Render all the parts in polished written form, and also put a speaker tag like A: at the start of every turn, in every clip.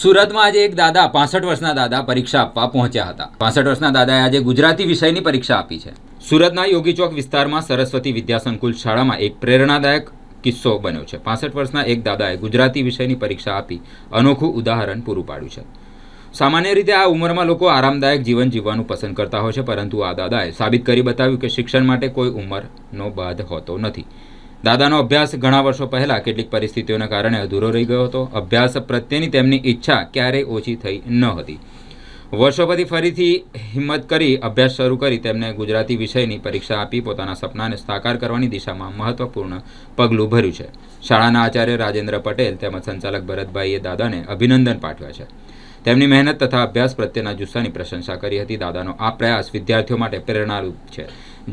A: સુરતમાં આજે એક દાદા 65 વર્ષના દાદા પરીક્ષા આપવા પહોંચ્યા હતા। 65 વર્ષના દાદાએ આજે ગુજરાતી વિષયની પરીક્ષા આપી છે। સુરતના યોગી ચોક વિસ્તારમાં સરસ્વતી વિદ્યાસંકુલ શાળામાં એક પ્રેરણાદાયક કિસ્સો બન્યો છે। 65 વર્ષના એક દાદાએ ગુજરાતી વિષયની પરીક્ષા આપી અનોખું ઉદાહરણ પૂરું પાડ્યું છે। સામાન્ય રીતે આ ઉંમરમાં લોકો આરામદાયક જીવન જીવવાનું પસંદ કરતા હોય છે, પરંતુ આ દાદાએ સાબિત કરી બતાવ્યું કે શિક્ષણ માટે કોઈ ઉંમરનો બાદ હોતો નથી। દાદાનો અભ્યાસ ઘણા વર્ષો પહેલાં કેટલીક પરિસ્થિતિઓના કારણે અધૂરો રહી ગયો હતો। અભ્યાસ પ્રત્યેની તેમની ઈચ્છા ક્યારેય ઓછી થઈ ન હતી। વર્ષો પછી ફરીથી હિંમત કરી અભ્યાસ શરૂ કરી તેમને ગુજરાતી વિષયની પરીક્ષા આપી પોતાના સપનાને સાકાર કરવાની દિશામાં મહત્વપૂર્ણ પગલું ભર્યું છે। શાળાના આચાર્ય રાજેન્દ્ર પટેલ તેમજ સંચાલક ભરતભાઈએ દાદાને અભિનંદન પાઠવ્યા છે। તેમની મહેનત તથા અભ્યાસ પ્રત્યેના જુસ્સાની પ્રશંસા કરી હતી। દાદાનો આ પ્રયાસ વિદ્યાર્થીઓ માટે પ્રેરણારૂપ છે।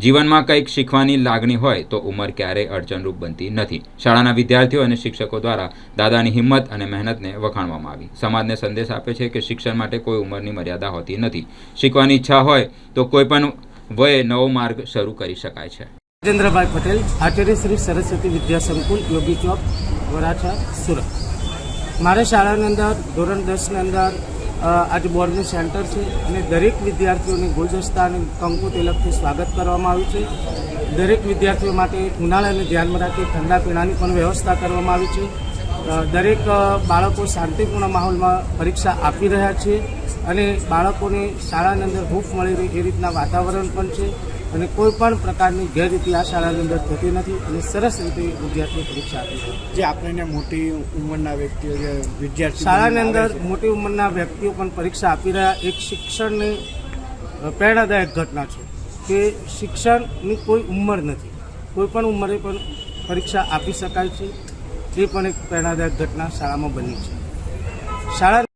A: જીવનમાં કંઈક શીખવાની લાગણી હોય તો ઉંમર ક્યારેય અડચણરૂપ બનતી નથી। શાળાના વિદ્યાર્થીઓ અને શિક્ષકો દ્વારા દાદાની હિંમત અને મહેનતને વખાણવામાં આવી। સમાજને સંદેશ આપે છે કે શિક્ષણ માટે કોઈ ઉંમરની મર્યાદા હોતી નથી। શીખવાની ઈચ્છા હોય તો કોઈ પણ વયે નવો માર્ગ શરૂ કરી શકાય છે।
B: રાજેન્દ્રભાઈ પટેલ, આચાર્ય શ્રી સરસ્વતી વિદ્યાસંકુલ, યોગી ચોક, વરાછા, સુરત। મારે શાળાની અંદર ધોરણ 10ની અંદર આજે બોર્ડનું સેન્ટર છે અને દરેક વિદ્યાર્થીઓને ગુલદસ્તા અને કંકુ તિલકથી સ્વાગત કરવામાં આવ્યું છે। દરેક વિદ્યાર્થીઓ માટે ઉનાળાને ધ્યાનમાં રાખી ઠંડા પીણાની પણ વ્યવસ્થા કરવામાં આવી છે। દરેક બાળકો શાંતિપૂર્ણ માહોલમાં પરીક્ષા આપી રહ્યા છે અને બાળકોને શાળાની અંદર હૂંફ મળી રહે એ રીતના વાતાવરણ પણ છે અને કોઈ પણ પ્રકારની ગેરરીતિ આ શાળાની અંદર થતી નથી અને સરસ રીતે વિદ્યાર્થીઓ પરીક્ષા આપે છે।
C: જે આપણે મોટી ઉંમરના વ્યક્તિઓ જે વિદ્યાર્થી
B: શાળાની અંદર મોટી ઉંમરના વ્યક્તિઓ પણ પરીક્ષા આપી રહ્યા એક શિક્ષણની પ્રેરણાદાયક ઘટના છે કે શિક્ષણની કોઈ ઉંમર નથી, કોઈ પણ ઉંમરે પણ પરીક્ષા આપી શકાય છે। એ પણ એક પ્રેરણાદાયક ઘટના શાળામાં બની છે। શાળા